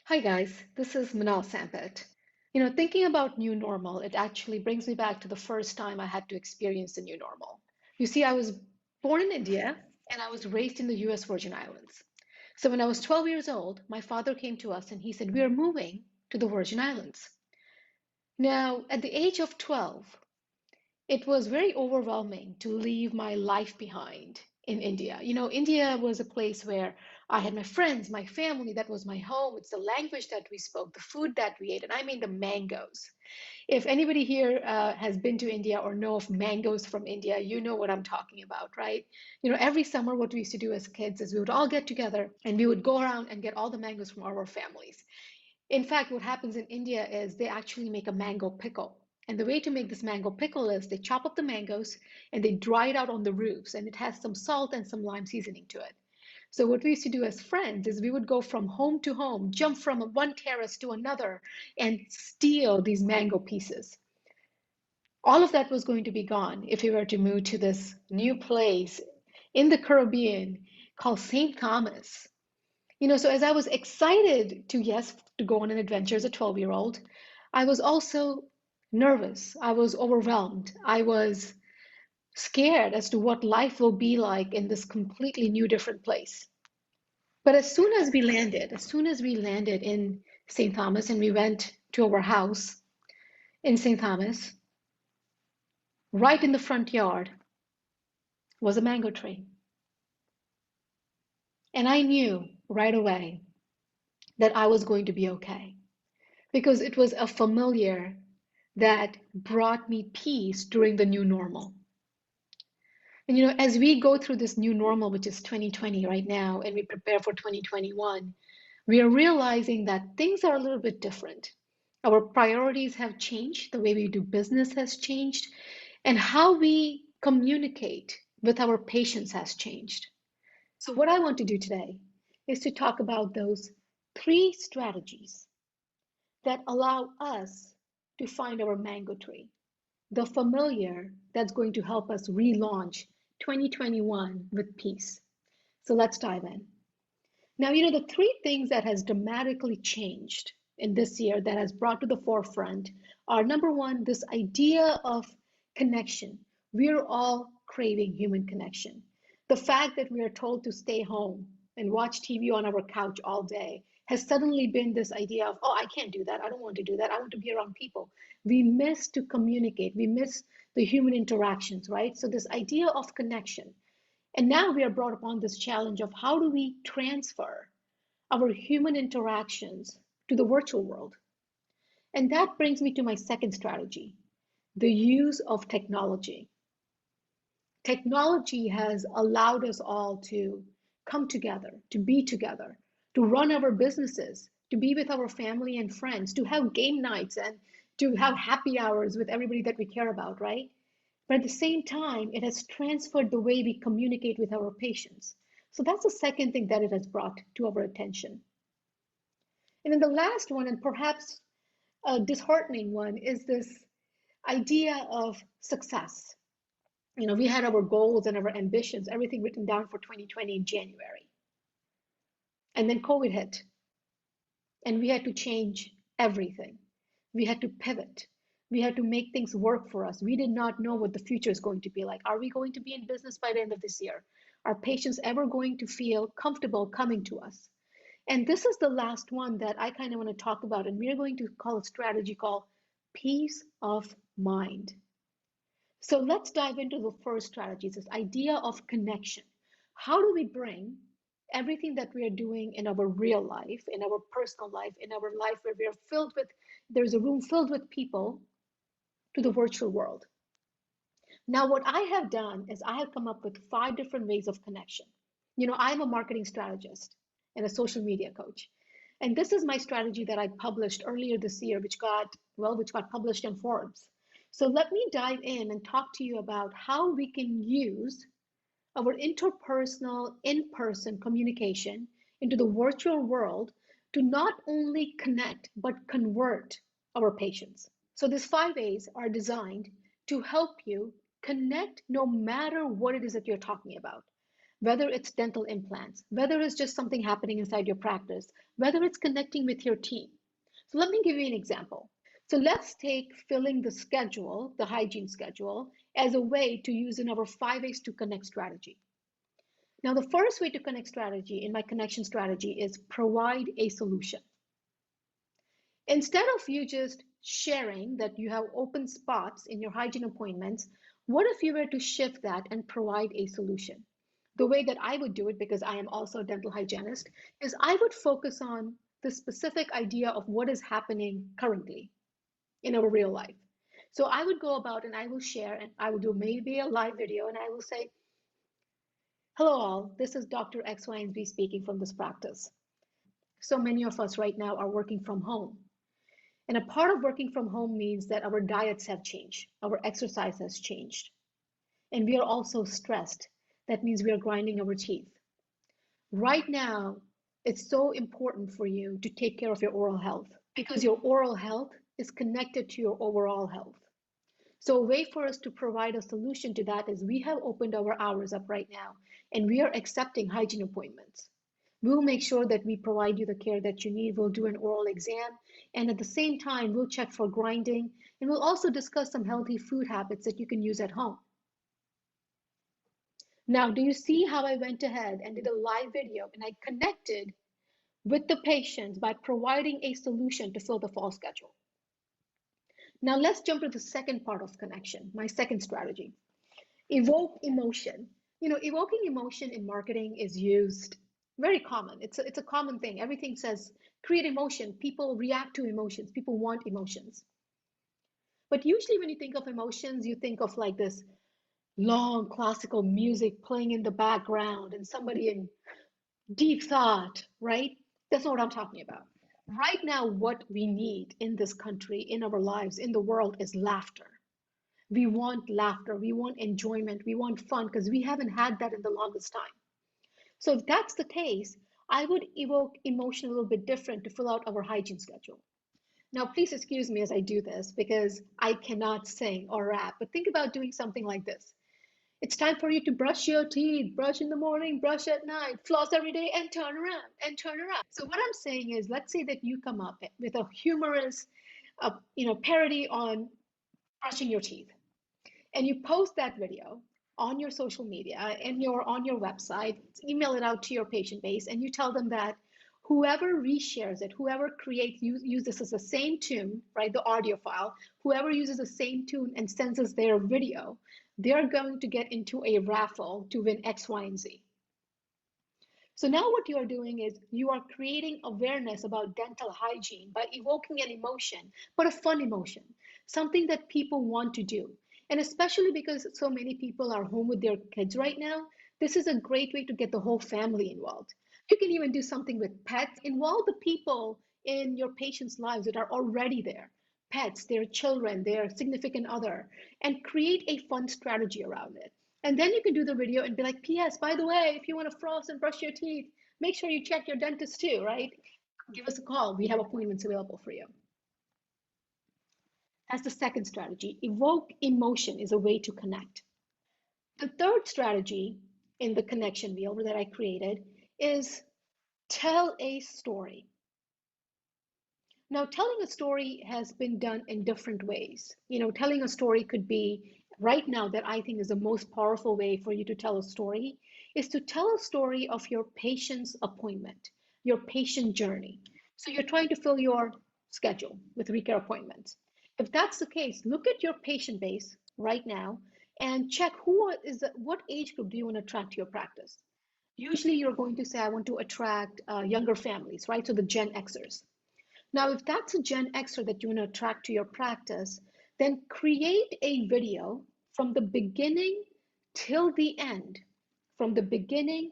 Hi guys, this is Minal Sampat. Thinking about new normal, it actually brings me back to the first time I had to experience the new normal. You see, I was born in India and I was raised in the US Virgin Islands. So when I was 12 years old, my father came to us and he said, "We are moving to the Virgin Islands." Now, at the age of 12, it was very overwhelming to leave my life behind in India. India was a place where I had my friends, my family, that was my home. It's the language that we spoke, the food that we ate, and I mean the mangoes. If anybody here has been to India or know of mangoes from India, you know what I'm talking about, right? Every summer, what we used to do as kids is we would all get together and we would go around and get all the mangoes from our families. In fact, what happens in India is they actually make a mango pickle. And the way to make this mango pickle is they chop up the mangoes and they dry it out on the roofs, and it has some salt and some lime seasoning to it. So what we used to do as friends is we would go from home to home, jump from one terrace to another, and steal these mango pieces. All of that was going to be gone if we were to move to this new place in the Caribbean called St. Thomas. So as I was excited to, yes, to go on an adventure as a 12-year-old, I was also nervous. I was overwhelmed. I was scared as to what life will be like in this completely new, different place. But as soon as we landed in St. Thomas and we went to our house in St. Thomas, right in the front yard was a mango tree. And I knew right away that I was going to be okay because it was a familiar that brought me peace during the new normal. And as we go through this new normal, which is 2020 right now, and we prepare for 2021, we are realizing that things are a little bit different. Our priorities have changed, the way we do business has changed, and how we communicate with our patients has changed. So, what I want to do today is to talk about those three strategies that allow us to find our mango tree, the familiar that's going to help us relaunch 2021 with peace. So let's dive in. Now, the three things that has dramatically changed in this year that has brought to the forefront are number one, this idea of connection. We're all craving human connection. The fact that we are told to stay home and watch TV on our couch all day has suddenly been this idea of, oh, I can't do that. I don't want to do that. I want to be around people. We miss to communicate. We miss the human interactions, right? So, this idea of connection. And now we are brought upon this challenge of how do we transfer our human interactions to the virtual world? And that brings me to my second strategy, the use of technology. Technology has allowed us all to come together, to be together, to run our businesses, to be with our family and friends, to have game nights and to have happy hours with everybody that we care about, right? But at the same time, it has transferred the way we communicate with our patients. So that's the second thing that it has brought to our attention. And then the last one, and perhaps a disheartening one, is this idea of success. We had our goals and our ambitions, everything written down for 2020 in January. And then COVID hit, and we had to change everything. We had to pivot. We had to make things work for us. We did not know what the future is going to be like. Are we going to be in business by the end of this year? Are patients ever going to feel comfortable coming to us? And this is the last one that I kind of want to talk about, and we're going to call a strategy called peace of mind. So let's dive into the first strategy, this idea of connection. How do we bring everything that we are doing in our real life, in our personal life, in our life where we are filled with, there's a room filled with people, to the virtual world? Now, what I have done is I have come up with 5 different ways of connection. I'm a marketing strategist and a social media coach. And this is my strategy that I published earlier this year, which got published in Forbes. So let me dive in and talk to you about how we can use our interpersonal, in-person communication into the virtual world to not only connect, but convert our patients. So these 5 A's are designed to help you connect no matter what it is that you're talking about. whether it's dental implants, whether it's just something happening inside your practice, whether it's connecting with your team. So let me give you an example. So let's take filling the schedule, the hygiene schedule, as a way to use in our 5 ways to connect strategy. Now, the first way to connect strategy in my connection strategy is provide a solution. Instead of you just sharing that you have open spots in your hygiene appointments, what if you were to shift that and provide a solution? The way that I would do it, because I am also a dental hygienist, is I would focus on the specific idea of what is happening currently in our real life. So I would go about and I will share and I will do maybe a live video and I will say, hello all, this is Dr. X, Y, and Z speaking from this practice. So many of us right now are working from home. And a part of working from home means that our diets have changed, our exercise has changed, and we are also stressed. That means we are grinding our teeth. Right now, it's so important for you to take care of your oral health because your oral health is connected to your overall health. So a way for us to provide a solution to that is we have opened our hours up right now and we are accepting hygiene appointments. We'll make sure that we provide you the care that you need. We'll do an oral exam. And at the same time, we'll check for grinding. And we'll also discuss some healthy food habits that you can use at home. Now, do you see how I went ahead and did a live video and I connected with the patients by providing a solution to fill the fall schedule? Now, let's jump to the second part of connection, my second strategy. Evoke emotion. Evoking emotion in marketing is used very common. It's a common thing. Everything says create emotion. People react to emotions. People want emotions. But usually when you think of emotions, you think of like this long classical music playing in the background and somebody in deep thought, right? That's not what I'm talking about. Right now, what we need in this country, in our lives, in the world is laughter. We want laughter, we want enjoyment, we want fun because we haven't had that in the longest time. So if that's the case, I would evoke emotion a little bit different to fill out our hygiene schedule. Now, please excuse me as I do this because I cannot sing or rap, but think about doing something like this. It's time for you to brush your teeth, brush in the morning, brush at night, floss every day, and turn around, and turn around. So what I'm saying is, let's say that you come up with a humorous, parody on brushing your teeth, and you post that video on your social media and on your website, email it out to your patient base, and you tell them that whoever reshares it, whoever creates, use this as the same tune, right, the audio file, whoever uses the same tune and sends us their video, they're going to get into a raffle to win X, Y, and Z. So now what you are doing is you are creating awareness about dental hygiene by evoking an emotion, but a fun emotion, something that people want to do. And especially because so many people are home with their kids right now, this is a great way to get the whole family involved. You can even do something with pets. Involve the people in your patients' lives that are already there, pets, their children, their significant other, and create a fun strategy around it. And then you can do the video and be like, P.S., by the way, if you want to floss and brush your teeth, make sure you check your dentist too, right? Give us a call. We have appointments available for you. That's the second strategy. Evoke emotion is a way to connect. The third strategy in the connection wheel that I created is tell a story. Now, telling a story has been done in different ways. Telling a story could be right now that I think is the most powerful way for you to tell a story is to tell a story of your patient's appointment, your patient journey. So you're trying to fill your schedule with recare appointments. If that's the case, look at your patient base right now and check what age group do you want to attract to your practice. Usually you're going to say, I want to attract younger families, right? So the Gen Xers. Now, if that's a Gen Xer that you want to attract to your practice, then create a video from the beginning till the end, from the beginning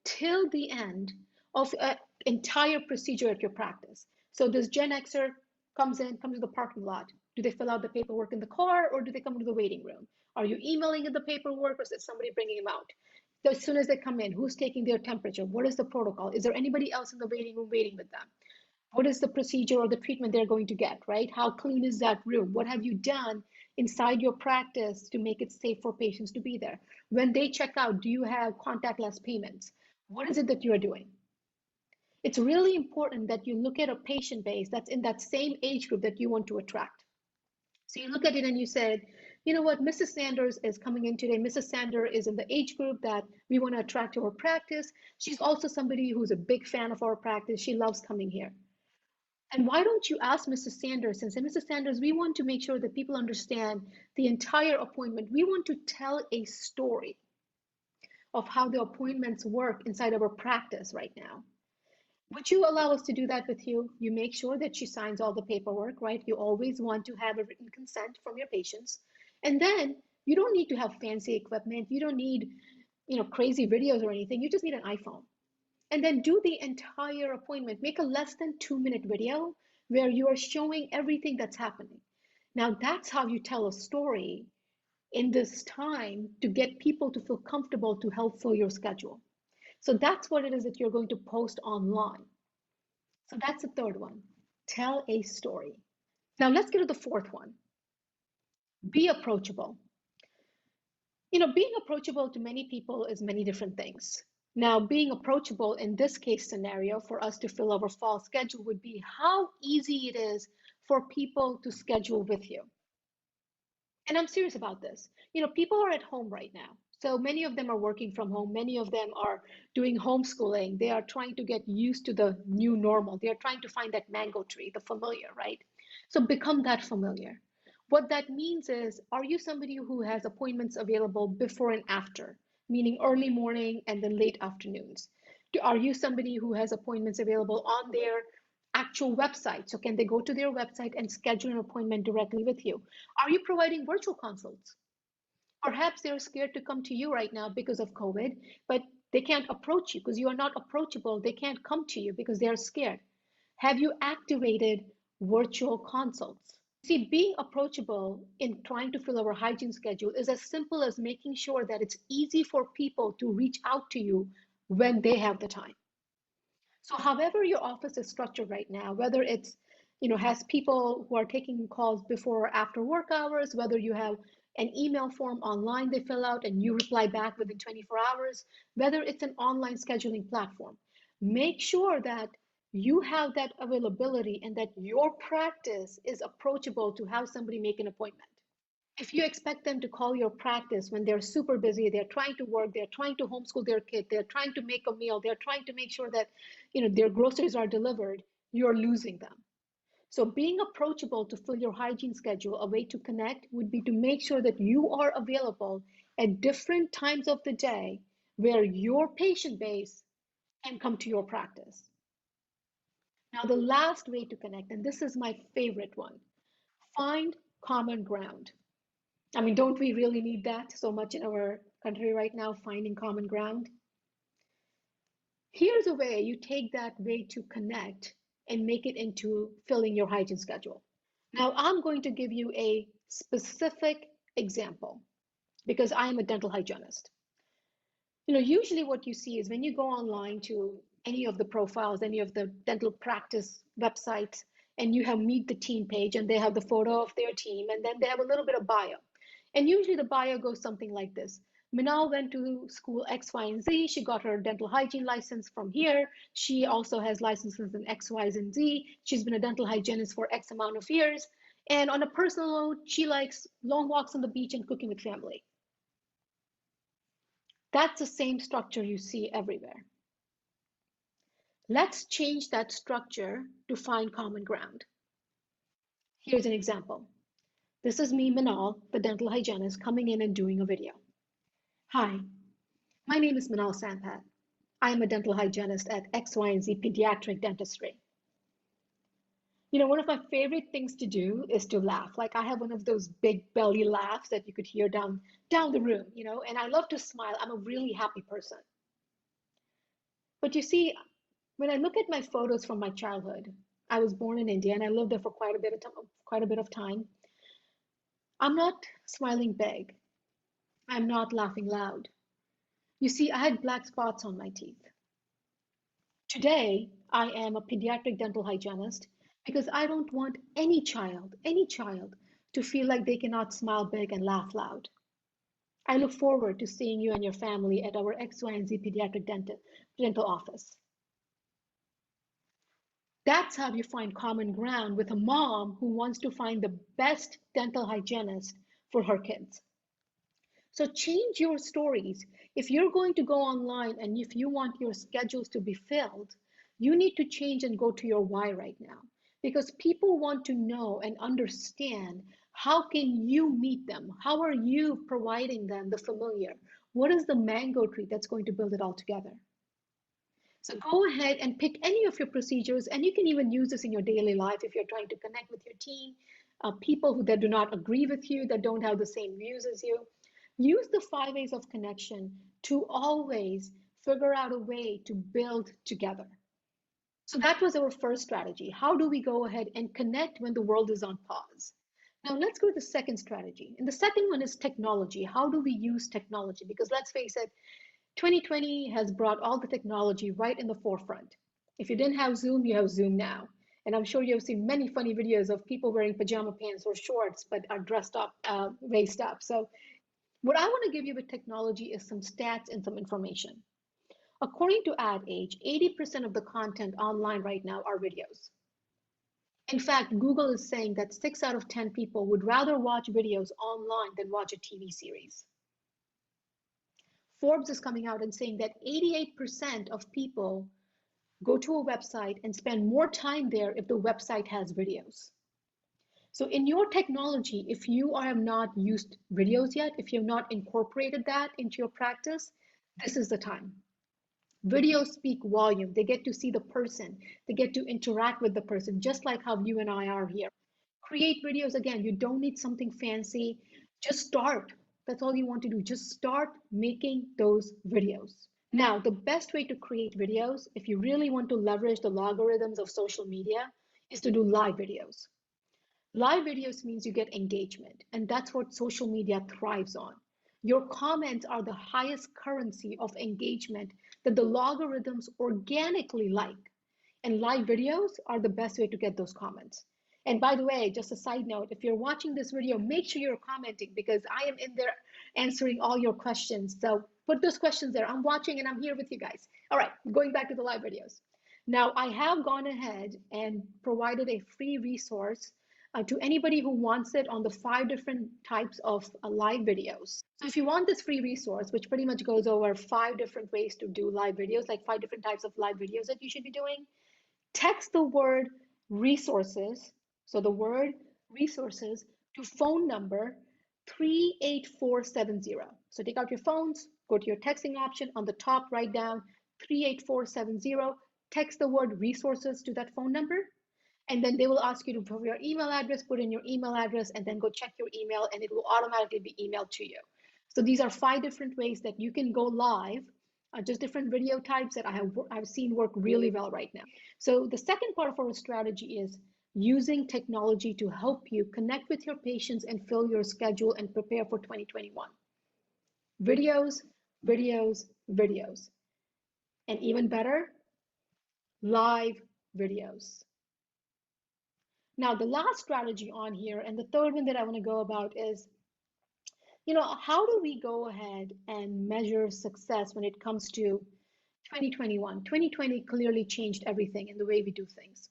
till the end of an entire procedure at your practice. So this Gen Xer comes to the parking lot. Do they fill out the paperwork in the car or do they come into the waiting room? Are you emailing in the paperwork or is it somebody bringing them out? So as soon as they come in, who's taking their temperature? What is the protocol? Is there anybody else in the waiting room waiting with them? What is the procedure or the treatment they're going to get, right? How clean is that room? What have you done inside your practice to make it safe for patients to be there? When they check out, do you have contactless payments? What is it that you are doing? It's really important that you look at a patient base that's in that same age group that you want to attract. So you look at it and you said, you know what, Mrs. Sanders is coming in today. Mrs. Sanders is in the age group that we want to attract to our practice. She's also somebody who's a big fan of our practice. She loves coming here. And why don't you ask Mrs. Sanders and say, Mrs. Sanders, we want to make sure that people understand the entire appointment. We want to tell a story of how the appointments work inside of our practice right now. Would you allow us to do that with you? You make sure that she signs all the paperwork, right? You always want to have a written consent from your patients. And then you don't need to have fancy equipment. You don't need, crazy videos or anything. You just need an iPhone. And then do the entire appointment. Make a less than 2-minute video where you are showing everything that's happening. Now that's how you tell a story in this time to get people to feel comfortable to help fill your schedule. So that's what it is that you're going to post online. So that's the third one. Tell a story. Now let's get to the fourth one. Be approachable. Being approachable to many people is many different things. Now, being approachable in this case scenario for us to fill our fall schedule would be how easy it is for people to schedule with you. And I'm serious about this. People are at home right now. So many of them are working from home. Many of them are doing homeschooling. They are trying to get used to the new normal. They are trying to find that mango tree, the familiar, right? So become that familiar. What that means is, are you somebody who has appointments available before and after, meaning early morning and then late afternoons? Are you somebody who has appointments available on their actual website? So can they go to their website and schedule an appointment directly with you? Are you providing virtual consults? Perhaps they're scared to come to you right now because of COVID, but they can't approach you because you are not approachable. They can't come to you because they're scared. Have you activated virtual consults? See, being approachable in trying to fill our hygiene schedule is as simple as making sure that it's easy for people to reach out to you when they have the time. So however your office is structured right now, whether it's, has people who are taking calls before or after work hours, whether you have an email form online they fill out and you reply back within 24 hours, whether it's an online scheduling platform, make sure that you have that availability and that your practice is approachable to have somebody make an appointment. If you expect them to call your practice when they're super busy, they're trying to work, they're trying to homeschool their kid, they're trying to make a meal, they're trying to make sure that their groceries are delivered, you're losing them. So being approachable to fill your hygiene schedule, a way to connect would be to make sure that you are available at different times of the day where your patient base can come to your practice. Now, the last way to connect, and this is my favorite one, find common ground. I mean, don't we really need that so much in our country right now, finding common ground? Here's a way you take that way to connect and make it into filling your hygiene schedule. Now, I'm going to give you a specific example because I am a dental hygienist. Usually what you see is when you go online to any of the profiles, any of the dental practice websites, and you have meet the team page and they have the photo of their team and then they have a little bit of bio. And usually the bio goes something like this. Minal went to school X, Y, and Z. She got her dental hygiene license from here. She also has licenses in X, Y, and Z. She's been a dental hygienist for X amount of years. And on a personal note, she likes long walks on the beach and cooking with family. That's the same structure you see everywhere. Let's change that structure to find common ground. Here's an example. This is me, Minal, the dental hygienist, coming in and doing a video. Hi, my name is Minal Sampat. I am a dental hygienist at X, Y, and Z Pediatric Dentistry. One of my favorite things to do is to laugh. Like I have one of those big belly laughs that you could hear down the room, and I love to smile. I'm a really happy person. But you see, when I look at my photos from my childhood, I was born in India and I lived there for quite a bit of time. I'm not smiling big. I'm not laughing loud. You see, I had black spots on my teeth. Today, I am a pediatric dental hygienist because I don't want any child to feel like they cannot smile big and laugh loud. I look forward to seeing you and your family at our X, Y, and Z pediatric dental office. That's how you find common ground with a mom who wants to find the best dental hygienist for her kids. So change your stories. If you're going to go online and if you want your schedules to be filled, you need to change and go to your why right now. Because people want to know and understand, how can you meet them? How are you providing them the familiar? What is the mango tree that's going to build it all together? So go ahead and pick any of your procedures, and you can even use this in your daily life if you're trying to connect with your team, people that do not agree with you, that don't have the same views as you. Use the 5 ways of connection to always figure out a way to build together. So that was our first strategy. How do we go ahead and connect when the world is on pause? Now let's go to the second strategy. And the second one is technology. How do we use technology? Because let's face it, 2020 has brought all the technology right in the forefront. If you didn't have Zoom, you have Zoom now. And I'm sure you've seen many funny videos of people wearing pajama pants or shorts, but are dressed up, raised up. So what I want to give you with technology is some stats and some information. According to Ad Age, 80% of the content online right now are videos. In fact, Google is saying that 6 out of 10 people would rather watch videos online than watch a TV series. Forbes is coming out and saying that 88% of people go to a website and spend more time there if the website has videos. So in your technology, if you have not used videos yet, if you have not incorporated that into your practice, this is the time. Videos speak volume. They get to see the person. They get to interact with the person, just like how you and I are here. Create videos. Again, you don't need something fancy. Just start. That's all you want to do. Just start making those videos. Now, the best way to create videos, if you really want to leverage the logarithms of social media, is to do live videos. Live videos means you get engagement, and that's what social media thrives on. Your comments are the highest currency of engagement that the logarithms organically like. And live videos are the best way to get those comments. And by the way, just a side note, if you're watching this video, make sure you're commenting, because I am in there answering all your questions. So put those questions there. I'm watching and I'm here with you guys. All right, going back to the live videos. Now, I have gone ahead and provided a free resource to anybody who wants it on the 5 different types of live videos. So if you want this free resource, which pretty much goes over 5 different ways to do live videos, like 5 different types of live videos that you should be doing, text the word resources, so the word resources, to phone number 38470. So take out your phones, go to your texting option on the top, write down 38470, text the word resources to that phone number, and then they will ask you to put your email address, put in your email address, and then go check your email, and it will automatically be emailed to you. So these are 5 different ways that you can go live, just different video types that I've seen work really well right now. So the second part of our strategy is using technology to help you connect with your patients and fill your schedule and prepare for 2021. Videos, videos, videos. And even better, live videos. Now, the last strategy on here, and the third one that I want to go about is, how do we go ahead and measure success when it comes to 2021? 2020 clearly changed everything in the way we do things.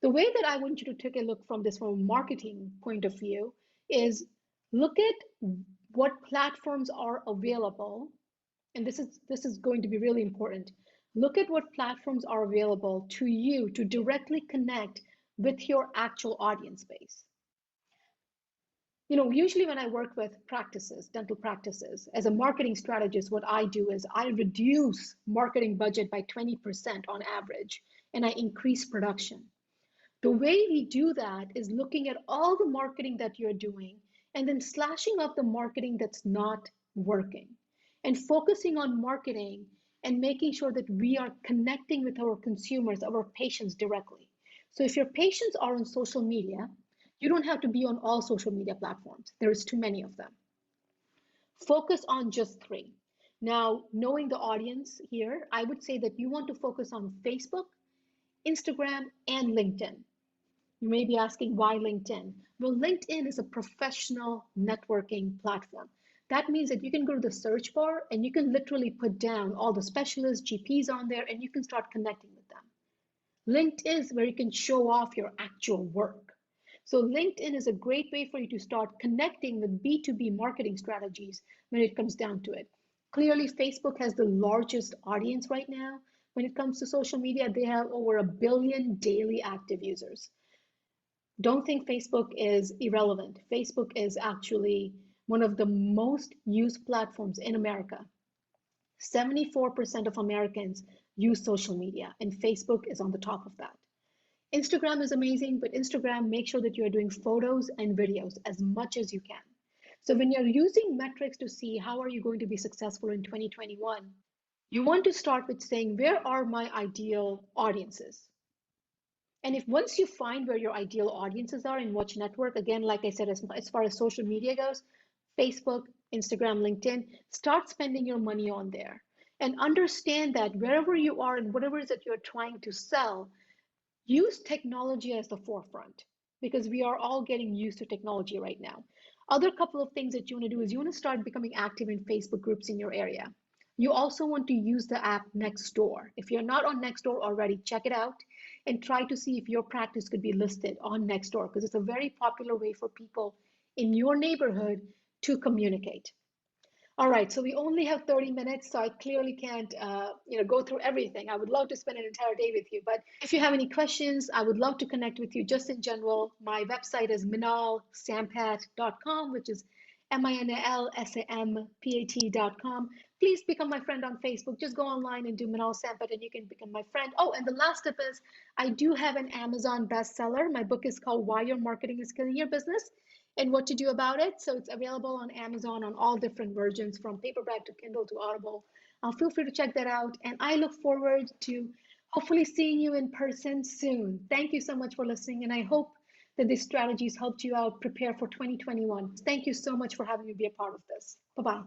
The way that I want you to take a look from this from a marketing point of view is look at what platforms are available. And this is going to be really important. Look at what platforms are available to you to directly connect with your actual audience base. Usually when I work with practices, dental practices, as a marketing strategist, what I do is I reduce marketing budget by 20% on average, and I increase production. The way we do that is looking at all the marketing that you're doing and then slashing up the marketing that's not working and focusing on marketing and making sure that we are connecting with our consumers, our patients directly. So if your patients are on social media, you don't have to be on all social media platforms. There is too many of them. Focus on just 3. Now, knowing the audience here, I would say that you want to focus on Facebook, Instagram, and LinkedIn. You may be asking why LinkedIn? Well, LinkedIn is a professional networking platform. That means that you can go to the search bar and you can literally put down all the specialists, GPs on there, and you can start connecting with them. LinkedIn is where you can show off your actual work. So LinkedIn is a great way for you to start connecting with B2B marketing strategies when it comes down to it. Clearly, Facebook has the largest audience right now. When it comes to social media, they have over 1 billion daily active users. Don't think Facebook is irrelevant. Facebook is actually one of the most used platforms in America. 74% of Americans use social media, and Facebook is on the top of that. Instagram is amazing, but Instagram, make sure that you are doing photos and videos as much as you can. So when you're using metrics to see how are you going to be successful in 2021, you want to start with saying, where are my ideal audiences? And if once you find where your ideal audiences are in which network, again, like I said, as far as social media goes, Facebook, Instagram, LinkedIn, start spending your money on there. And understand that wherever you are and whatever it is that you're trying to sell, use technology as the forefront because we are all getting used to technology right now. Other couple of things that you want to do is you want to start becoming active in Facebook groups in your area. You also want to use the app Nextdoor. If you're not on Nextdoor already, check it out and try to see if your practice could be listed on Nextdoor because it's a very popular way for people in your neighborhood to communicate. All right, so we only have 30 minutes, so I clearly can't, go through everything. I would love to spend an entire day with you, but if you have any questions, I would love to connect with you just in general. My website is minalsampat.com, which is MINALSAMPAT.com. Please become my friend on Facebook. Just go online and do Minal Sampat and you can become my friend. Oh, and the last tip is I do have an Amazon bestseller. My book is called Why Your Marketing is Killing Your Business and What to Do About It. So it's available on Amazon on all different versions from paperback to Kindle to Audible. Feel free to check that out. And I look forward to hopefully seeing you in person soon. Thank you so much for listening. And I hope that these strategies helped you out prepare for 2021. Thank you so much for having me be a part of this. Bye-bye.